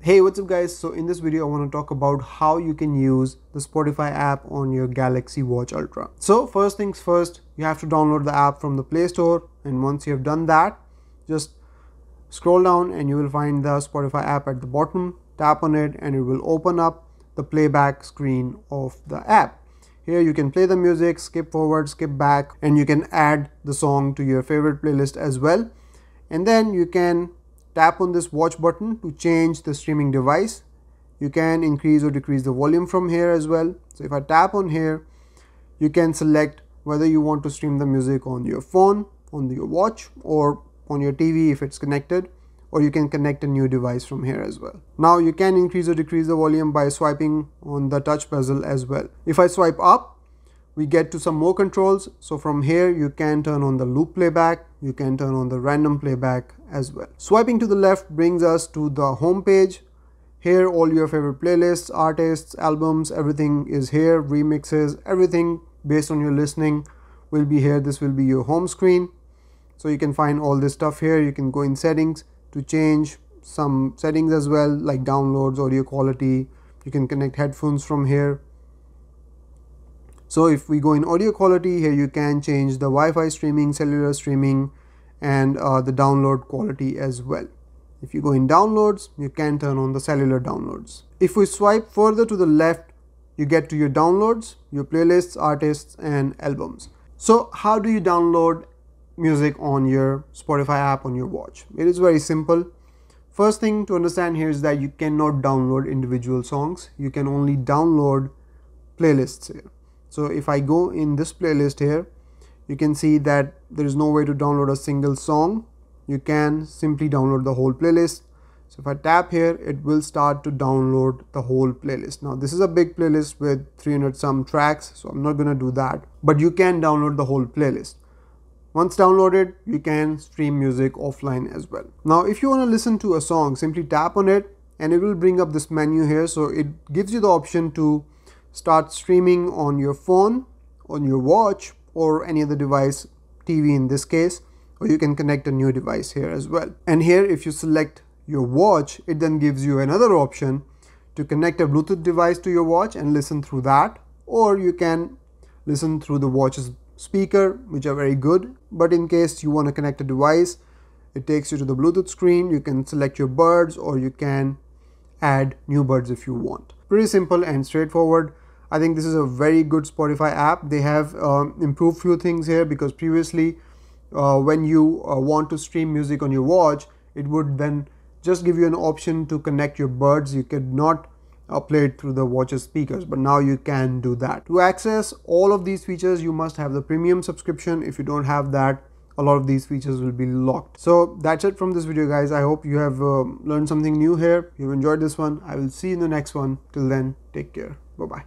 Hey, what's up guys? So in this video I want to talk about how you can use the Spotify app on your Galaxy Watch Ultra. So first things first, you have to download the app from the Play Store, and once you have done that, just scroll down and you will find the Spotify app at the bottom. Tap on it and it will open up the playback screen of the app. Here you can play the music, skip forward, skip back, and you can add the song to your favorite playlist as well. And then you can tap on this watch button to change the streaming device. You can increase or decrease the volume from here as well. So if I tap on here, you can select whether you want to stream the music on your phone, on your watch, or on your TV if it's connected, or you can connect a new device from here as well. Now you can increase or decrease the volume by swiping on the touch bezel as well. If I swipe up, we get to some more controls. So from here you can turn on the loop playback, you can turn on the random playback as well. Swiping to the left brings us to the home page. Here all your favorite playlists, artists, albums, everything is here, remixes, everything based on your listening will be here. This will be your home screen. So you can find all this stuff here. You can go in settings to change some settings as well, like downloads, audio quality. You can connect headphones from here. So if we go in audio quality, here you can change the Wi-Fi streaming, cellular streaming, and the download quality as well. If you go in downloads, you can turn on the cellular downloads. If we swipe further to the left, you get to your downloads, your playlists, artists, and albums. So how do you download music on your Spotify app on your watch? It is very simple. First thing to understand here is that you cannot download individual songs. You can only download playlists here. So if I go in this playlist here, you can see that there is no way to download a single song. You can simply download the whole playlist. So if I tap here, it will start to download the whole playlist. Now this is a big playlist with 300 some tracks, so I'm not going to do that, but you can download the whole playlist. Once downloaded, you can stream music offline as well. Now if you want to listen to a song, simply tap on it and it will bring up this menu here. So it gives you the option to start streaming on your phone, on your watch, or any other device, TV in this case, or you can connect a new device here as well. And here if you select your watch, it then gives you another option to connect a Bluetooth device to your watch and listen through that, or you can listen through the watch's speaker, which are very good. But in case you want to connect a device, it takes you to the Bluetooth screen. You can select your buds, or you can add new buds if you want. Pretty simple and straightforward. I think this is a very good Spotify app. They have improved few things here, because previously when you want to stream music on your watch, it would then just give you an option to connect your buds. You could not play it through the watch's speakers, but now you can do that. To access all of these features, you must have the premium subscription. If you don't have that, a lot of these features will be locked. So that's it from this video, guys. I hope you have learned something new here. You've enjoyed this one. I will see you in the next one. Till then, take care. Bye-bye.